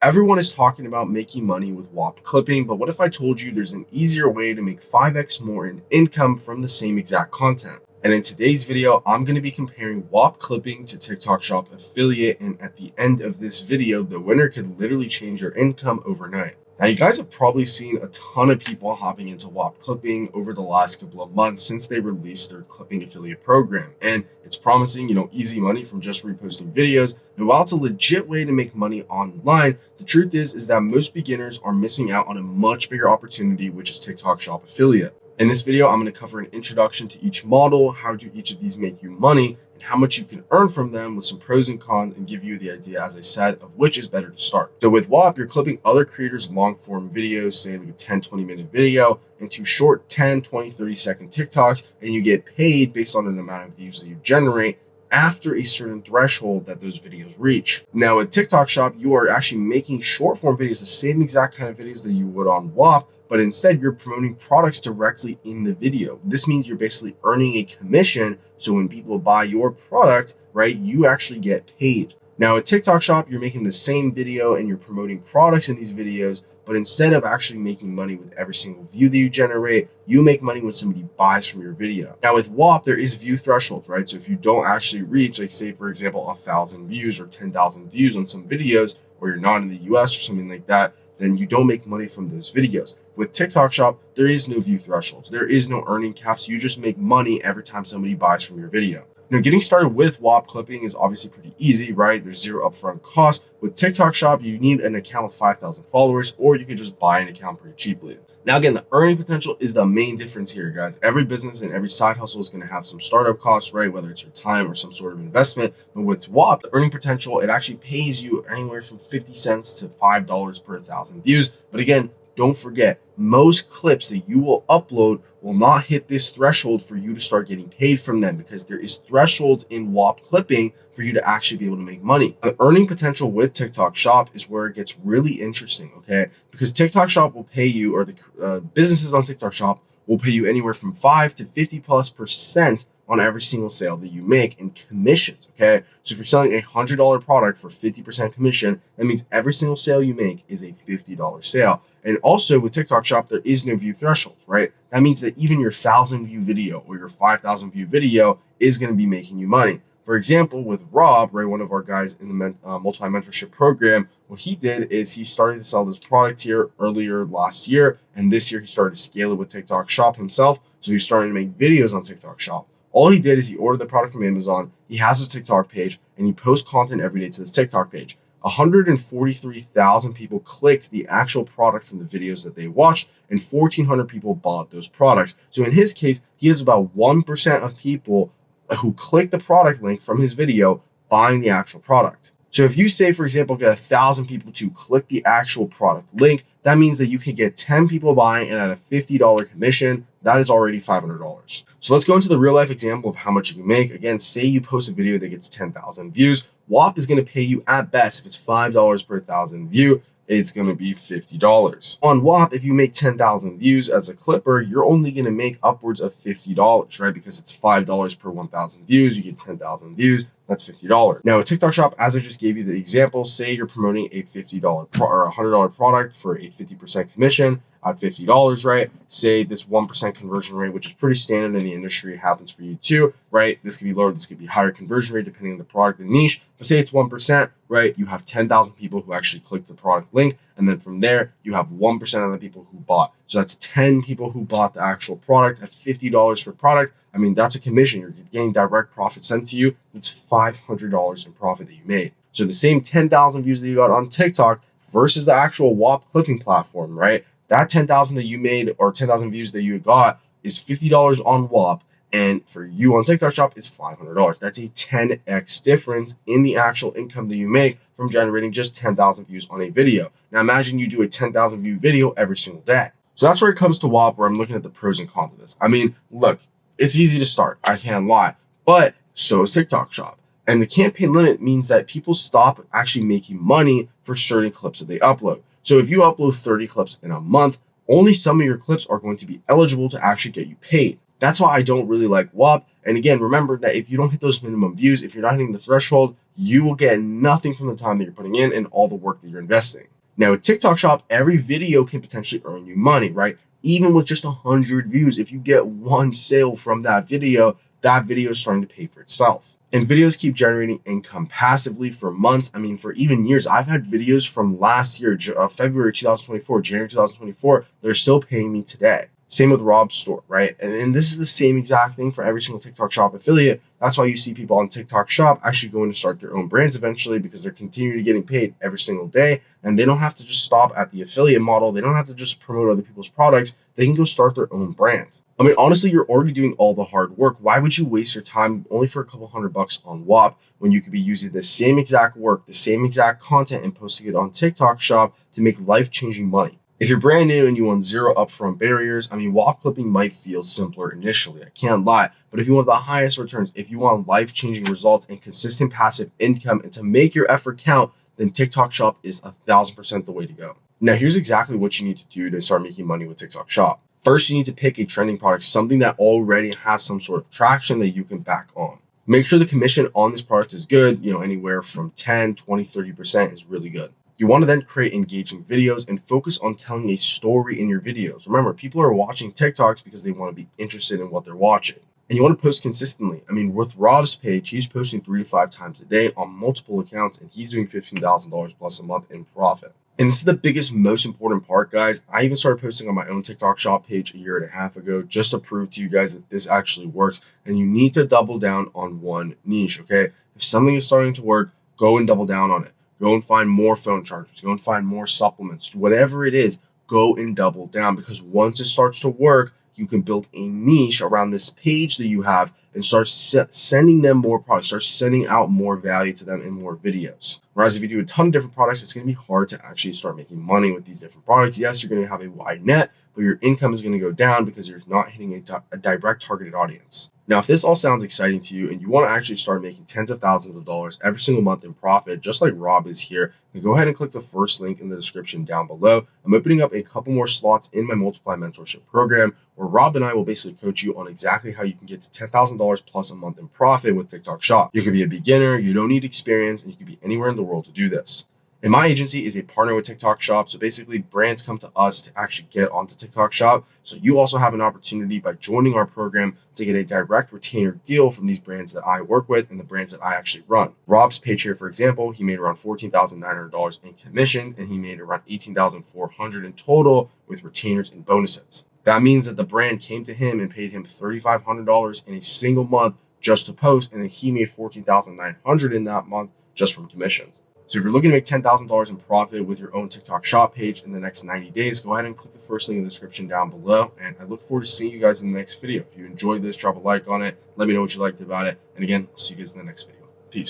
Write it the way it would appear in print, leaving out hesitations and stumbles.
Everyone is talking about making money with Whop clipping, but what if I told you there's an easier way to make 5x more in income from the same exact content? And in today's video, I'm going to be comparing Whop clipping to TikTok Shop affiliate, and at the end of this video, the winner could literally change your income overnight. Now, you guys have probably seen a ton of people hopping into Whop clipping over the last couple of months since they released their clipping affiliate program. And it's promising, easy money from just reposting videos. And while it's a legit way to make money online, the truth is that most beginners are missing out on a much bigger opportunity, which is TikTok Shop affiliate. In this video, I'm going to cover an introduction to each model, how do each of these make you money, and how much you can earn from them with some pros and cons, and give you the idea, as I said, of which is better to start. So with Whop, you're clipping other creators' long form videos, say like a 10-20 minute video, into short 10, 20, 30-second TikToks, and you get paid based on an amount of views that you generate after a certain threshold that those videos reach. Now at TikTok Shop, you are actually making short form videos, the same exact kind of videos that you would on Whop, but instead you're promoting products directly in the video. This means you're basically earning a commission. So when people buy your product, right, you actually get paid. Now at TikTok Shop, you're making the same video and you're promoting products in these videos, but instead of actually making money with every single view that you generate, you make money when somebody buys from your video. Now with Whop, there is view thresholds, right? So if you don't actually reach, like say for example, 1,000 views or 10,000 views on some videos, or you're not in the US or something like that, then you don't make money from those videos. With TikTok Shop, there is no view thresholds. There is no earning caps. You just make money every time somebody buys from your video. Now, getting started with Whop clipping is obviously pretty easy, right? There's zero upfront cost. With TikTok Shop, you need an account with 5,000 followers, or you can just buy an account pretty cheaply. Now, again, the earning potential is the main difference here, guys. Every business and every side hustle is going to have some startup costs, right? Whether it's your time or some sort of investment. But with Whop, the earning potential, it actually pays you anywhere from 50 cents to $5 per 1,000 views. But again, don't forget, most clips that you will upload will not hit this threshold for you to start getting paid from them, because there is thresholds in Whop clipping for you to actually be able to make money. The earning potential with TikTok Shop is where it gets really interesting, okay? Because TikTok Shop will pay you, or the businesses on TikTok Shop will pay you anywhere from 5 to 50+% on every single sale that you make in commissions, okay? So if you're selling a $100 product for 50% commission, that means every single sale you make is a $50 sale. And also with TikTok Shop, there is no view thresholds, right? That means that even your 1,000 view video or your 5,000 view video is going to be making you money. For example, with Rob, right, one of our guys in the multi-mentorship program, what he did is he started to sell this product here earlier last year. And this year he started to scale it with TikTok Shop himself. So he's starting to make videos on TikTok Shop. All he did is he ordered the product from Amazon. He has his TikTok page and he posts content every day to this TikTok page. 143,000 people clicked the actual product from the videos that they watched, and 1,400 people bought those products. So in his case, he has about 1% of people who click the product link from his video buying the actual product. So if you say, for example, get 1,000 people to click the actual product link, that means that you can get 10 people buying, and at a $50 commission, that is already $500. So let's go into the real life example of how much you can make. Again, say you post a video that gets 10,000 views. Whop is going to pay you at best, if it's $5 per 1,000 view, it's going to be $50. On Whop, if you make 10,000 views as a clipper, you're only going to make upwards of $50, right? Because it's $5 per 1,000 views. You get 10,000 views. That's $50. Now, at TikTok Shop, as I just gave you the example, say you're promoting a $50 or a $100 product for a 50% commission at $50, right? Say this 1% conversion rate, which is pretty standard in the industry, happens for you too, right? This could be lower, this could be higher conversion rate depending on the product and niche. But say it's 1%, right? You have 10,000 people who actually click the product link. And then from there, you have 1% of the people who bought. So that's 10 people who bought the actual product at $50 per product. I mean, that's a commission. You're getting direct profit sent to you. That's $500 in profit that you made. So the same 10,000 views that you got on TikTok versus the actual Whop clipping platform, right? That 10,000 that you made or 10,000 views that you got is $50 on Whop. And for you on TikTok Shop, it's $500. That's a 10x difference in the actual income that you make from generating just 10,000 views on a video. Now imagine you do a 10,000 view video every single day. So that's where it comes to Whop, where I'm looking at the pros and cons of this. I mean, look, it's easy to start. I can't lie. But so is TikTok Shop. And the campaign limit means that people stop actually making money for certain clips that they upload. So if you upload 30 clips in a month, only some of your clips are going to be eligible to actually get you paid. That's why I don't really like Whop. And again, remember that if you don't hit those minimum views, if you're not hitting the threshold, you will get nothing from the time that you're putting in and all the work that you're investing. Now, with TikTok Shop, every video can potentially earn you money, right? Even with just 100 views, if you get one sale from that video is starting to pay for itself. And videos keep generating income passively for months. I mean, for even years. I've had videos from last year, February 2024, January 2024, they're still paying me today. Same with Rob's store, right? And this is the same exact thing for every single TikTok Shop affiliate. That's why you see people on TikTok Shop actually going to start their own brands eventually, because they're continuing getting paid every single day. And they don't have to just stop at the affiliate model. They don't have to just promote other people's products. They can go start their own brand. I mean, honestly, you're already doing all the hard work. Why would you waste your time only for a couple $100 on Whop when you could be using the same exact work, the same exact content, and posting it on TikTok Shop to make life-changing money? If you're brand new and you want zero upfront barriers, I mean, Whop clipping might feel simpler initially. I can't lie. But if you want the highest returns, if you want life-changing results and consistent passive income, and to make your effort count, then TikTok Shop is 1,000% the way to go. Now, here's exactly what you need to do to start making money with TikTok Shop. First, you need to pick a trending product, something that already has some sort of traction that you can back on. Make sure the commission on this product is good, anywhere from 10, 20, 30% is really good. You want to then create engaging videos and focus on telling a story in your videos. Remember, people are watching TikToks because they want to be interested in what they're watching. And you want to post consistently. I mean, with Rob's page, he's posting 3 to 5 times a day on multiple accounts, and he's doing $15,000 plus a month in profit. And this is the biggest, most important part, guys. I even started posting on my own TikTok Shop page a year and a half ago just to prove to you guys that this actually works. And you need to double down on one niche, okay? If something is starting to work, go and double down on it. Go and find more phone chargers. Go and find more supplements. Whatever it is, go and double down, because once it starts to work, you can build a niche around this page that you have and start sending them more products, start sending out more value to them in more videos. Whereas if you do a ton of different products, it's going to be hard to actually start making money with these different products. Yes, you're going to have a wide net, but your income is going to go down because you're not hitting a direct targeted audience. Now, if this all sounds exciting to you and you want to actually start making tens of thousands of dollars every single month in profit, just like Rob is here, then go ahead and click the first link in the description down below. I'm opening up a couple more slots in my Multiply Mentorship program, where Rob and I will basically coach you on exactly how you can get to $10,000 plus a month in profit with TikTok Shop. You could be a beginner, you don't need experience, and you could be anywhere in the world to do this. And my agency is a partner with TikTok Shop. So basically, brands come to us to actually get onto TikTok Shop. So you also have an opportunity by joining our program to get a direct retainer deal from these brands that I work with and the brands that I actually run. Rob's page here, for example, he made around $14,900 in commission, and he made around $18,400 in total with retainers and bonuses. That means that the brand came to him and paid him $3,500 in a single month just to post, and then he made $14,900 in that month just from commissions. So if you're looking to make $10,000 in profit with your own TikTok Shop page in the next 90 days, go ahead and click the first link in the description down below. And I look forward to seeing you guys in the next video. If you enjoyed this, drop a like on it. Let me know what you liked about it. And again, I'll see you guys in the next video. Peace.